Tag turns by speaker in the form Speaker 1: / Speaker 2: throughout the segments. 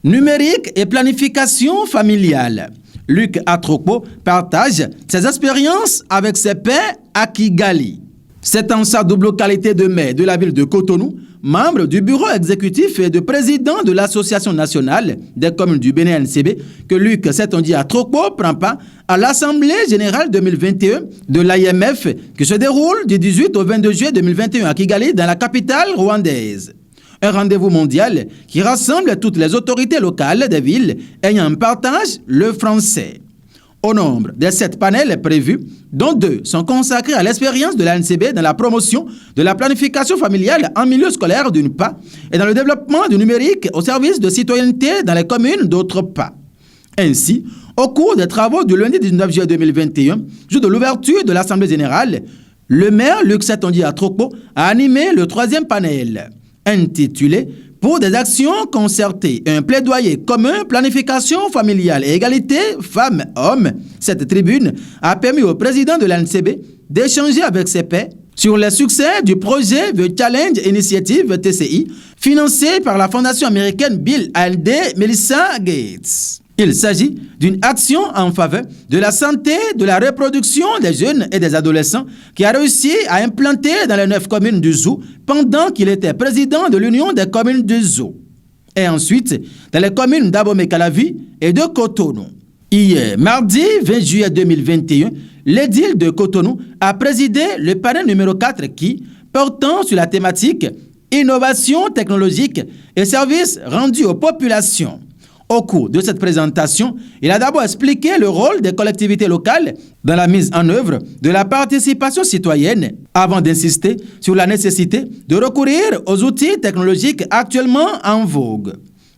Speaker 1: Numérique et planification familiale. Luc Atrokpo partage ses expériences avec ses pairs à Kigali. C'est en sa double qualité de maire de la ville de Cotonou, membre du bureau exécutif et de président de l'Association nationale des communes du Bénin NCB, que Luc Atrokpo prend part à l'Assemblée générale 2021 de l'IMF qui se déroule du 18 au 22 juillet 2021 à Kigali, dans la capitale rwandaise. Un rendez-vous mondial qui rassemble toutes les autorités locales des villes ayant en partage le français. Au nombre de 7 panels prévus, dont 2 sont consacrés à l'expérience de l'ANCB dans la promotion de la planification familiale en milieu scolaire d'une part et dans le développement du numérique au service de citoyenneté dans les communes d'autre part. Ainsi, au cours des travaux du lundi 19 juillet 2021, jour de l'ouverture de l'Assemblée générale, le maire Luc Atrokpo a animé le 3e panel, intitulé « Pour des actions concertées, un plaidoyer commun, planification familiale et égalité femmes-hommes ». Cette tribune a permis au président de l'ANCB d'échanger avec ses pairs sur les succès du projet The Challenge Initiative TCI, financé par la fondation américaine Bill & Melinda Gates. Il s'agit d'une action en faveur de la santé, de la reproduction des jeunes et des adolescents qui a réussi à implanter dans les 9 communes du Zou pendant qu'il était président de l'Union des communes du Zou. Et ensuite, dans les communes d'Abomey-Calavi et de Cotonou. Hier, mardi 20 juillet 2021, l'édile de Cotonou a présidé le panel numéro 4 qui, portant sur la thématique « Innovation technologique et services rendus aux populations ». Au cours de cette présentation, il a d'abord expliqué le rôle des collectivités locales dans la mise en œuvre de la participation citoyenne, avant d'insister sur la nécessité de recourir aux outils technologiques actuellement en vogue.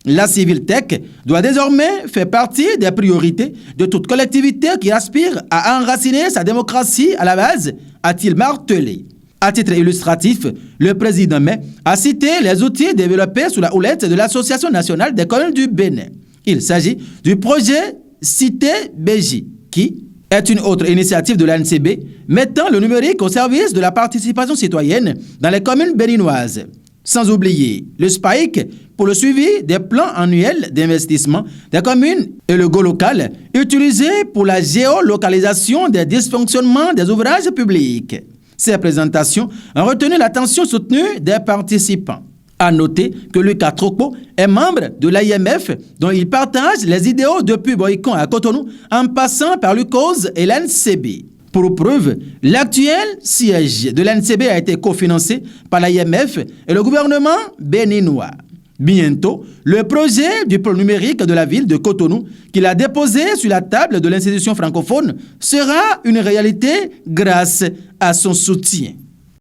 Speaker 1: La Civil Tech doit désormais faire partie des priorités de toute collectivité qui aspire à enraciner sa démocratie à la base, a-t-il martelé. À titre illustratif, le président May a cité les outils développés sous la houlette de l'Association nationale des communes du Bénin. Il s'agit du projet Cité BJ, qui est une autre initiative de l'ANCB mettant le numérique au service de la participation citoyenne dans les communes béninoises. Sans oublier le SPIKE pour le suivi des plans annuels d'investissement des communes et le GoLocal utilisé pour la géolocalisation des dysfonctionnements des ouvrages publics. Ces présentations ont retenu l'attention soutenue des participants. À noter que Luc Atrokpo est membre de l'IMF dont il partage les idéaux depuis Boycon à Cotonou en passant par l'UCOSE et l'ANCB. Pour preuve, l'actuel siège de l'ANCB a été cofinancé par l'IMF et le gouvernement béninois. Bientôt, le projet du pôle numérique de la ville de Cotonou, qu'il a déposé sur la table de l'institution francophone, sera une réalité grâce à son soutien.